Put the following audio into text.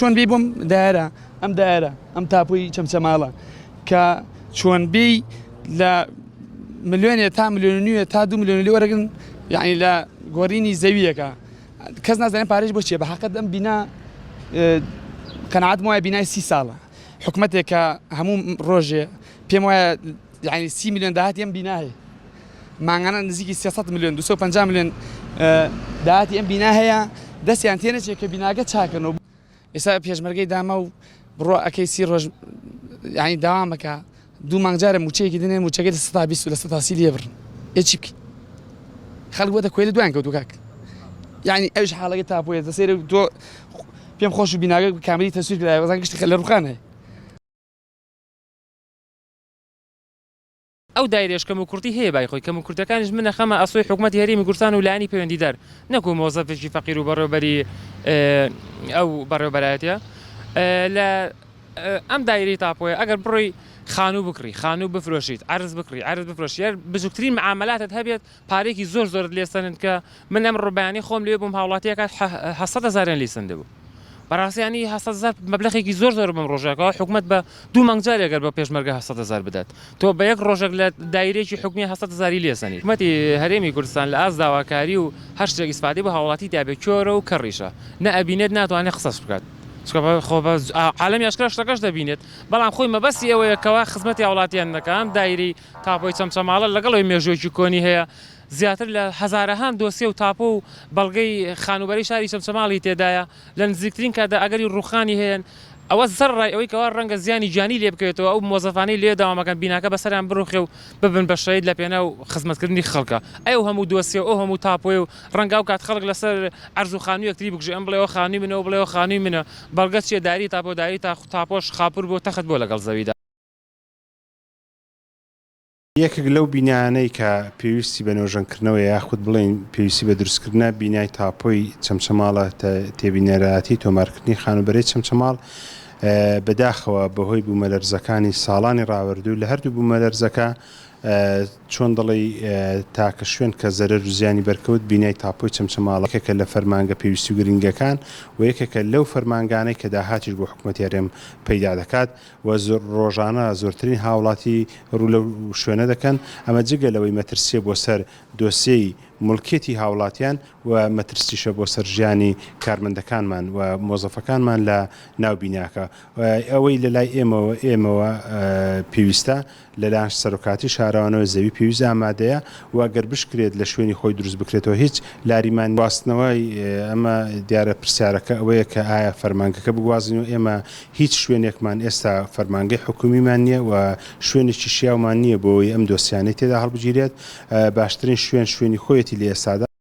چۆن بێ بۆم دایرە ئەم تاپۆی چەمچەماڵە کە چۆن بێ لە ملیۆنێ تا ملیۆن نیوە تا 2 ملیۆن وەرەگرن یعنی لە گۆڕینی زەویەکە کەس نازانێت پارێش بۆ چیە بە حەقەت ئەم بینا قەناعەتم وایە بینای 30 ساڵە حکومەتێک کە هەموو ڕۆژێ پێم وایە یعنی 30 ملیۆن داهاتی ئەم بینا هەیە مانگانە نزیکی 300 ملیۆن 250 ملیۆن داهاتی ئەم بینا هەیە دەستیان تێ نەچێت کە بیناکە چاکردنەوە ئێستا پێشمەرگەی دامە و بڕۆ ئەکەی 30 ڕۆژ یعنی داوام بکە 2 مانگجارە موچەیەکی دنێ موچەکەی 120 لە 180 لێ بڕن چی بکەین خەڵک بۆ دەکوێت لە دوایان کەوتو کاک یعنی ئەوش حاڵەکە تاپۆیە دەسێرە تۆ پێم خۆش و بیناگە کاملی تەسویر کرا وەزان گشتی لە ڕوخان هەیە ئەو دایرێش کەم و کورتی هەیە بای خۆی کەم و کورتەکانیش منە خەمە ئەسۆی حکوومەتی هەرێمی کوردستان و لایەنی پەیوەندیدار نەکو مۆزەفێکی فەقیر و بەڕێوەبەری ئەو بەڕێوەبەرایەتیە لە ئەم دایرەی تاپۆیە ئەگەر بڕۆی خانوو بکڕی خانوو بفرۆشیت عرض بکڕی عرض بفرۆشی یار بزووترین معاملاتت هەبێت پارێکی زۆر زۆرت لێسەنن کە من ئەم ڕۆبیانی خۆم لێ بووم هاوڵاتیەکە 700,000 لیسەن دەبوو بەڕاستیانی 700,000 مەبلەغێکی زۆر زۆر بم ڕۆژێکەوە حکومەت بە 2 مانگجار ئەگەر بە پێشمەرگە 700,000 بدات تۆ بە یەک ڕۆژێک لە دایرێکی حکومی 700,000 لێسەنی حکومەتی هەرێمی کوردستان لە ئاز داواکاری و هەر شتێک ئیسپادەی بە هاوڵاتی دابێت کۆرە و کەڕیشە نە ئەبینێت ناتوانێت قسەش بکات عالمی ئاشکرا شتەکەش دەبینێت بەڵام خۆی مەبەستی ئەوەیە کەوا خزمەتی هاوڵاتیان دەکەم دایری تاپۆی چەمچەماڵە لەگەڵەوەی مێژوویەکی کۆنی هەیە زیاتر لە هەزارەهان دۆسیە و تاپۆ و بەڵگەی خانوبەری شاری چەمچەماڵی تێدایە لە نزیکترین کاتدا ئەگەری ڕوخانی هەیەن ئەوە زەرڕای ئەوەی کەوا ڕەنگە زیانی جانی لێ بکەوێتەوە ئەو مۆزەفانەی لێ داوامەکەن بیناکە بەسەریان بڕوخێ و ببن بە شەید لە پێناو خزمەتکردنی خەڵکە ئەو هەموو دۆسیە ئەو هەموو تاپۆی و ڕەنگا و کات خەڵک لەسەر عەرز و خانووی یەکتری بکوژێ ئەم بڵێەوە خانووی منەوە بڵێەوە خانووی منە بەڵگە چیە داری تاپۆ داری تاپۆش خاپور بۆ تەخت بۆ لەگەڵ زەویدا یەکێک لەو بینایانەی کە پێویستی بە نۆژەنکردنەوە یاخود بڵێن پێویستی بە دروستکردنە بینای تاپۆی چەمچەماڵە تێبینەرایەتی تۆمارکردنی خانوبەری چەمچەماڵ بەداخەوە بەهۆی بوومەلەرزەکانی ساڵانی ڕاوەردوو لە هەردوو بوومەلەرزەکە چۆن دەڵێ تاکە شوێن کە زەرەر و زیانی بەرکەوت بینای تاپۆی چەمچەماڵەکە لە فەرمانگە پێویستی و گرنگەکان و یەکێکە لەو فەرمانگانەی کە داهاتیش بۆ حکوومەتی هەرێم پەیدا دەکات و ڕۆژانە زۆرترین هاوڵاتی ڕوو لەو شوێنە دەکەن ئەمە جگەلەوەی مەترسیە بۆ سەر دۆسیەی مڵکێتی هاوڵاتیان و مەترسیشە بۆ سەر ژیانی کارمەندەکانمان و مۆزەفەکانمان لە ناو بیناکە ئەوەی لە لای ئێمەوە پێویستە لەلایەن سەرۆکاتی شارەوانەوە زەوی پێویست ئامادەیە و ئەگەر بشکرێت لە شوێنی خۆی دروست بکرێتەوە هیچ لاریمان واستنەوەی ئەمە دیارە پرسیارەکە ئەوەیە کە ئایا فەرمانگەکە بگوازین و ئێمە هیچ شوێنێکمان ئێستا فەرمانگەی حکومیمان نییە و شوێنێکی شیاومان نییە بۆی ئەم دۆسیانەی تێدا هەڵبگیرێت باشترین شوێنی خۆیەتی لە ئێستادا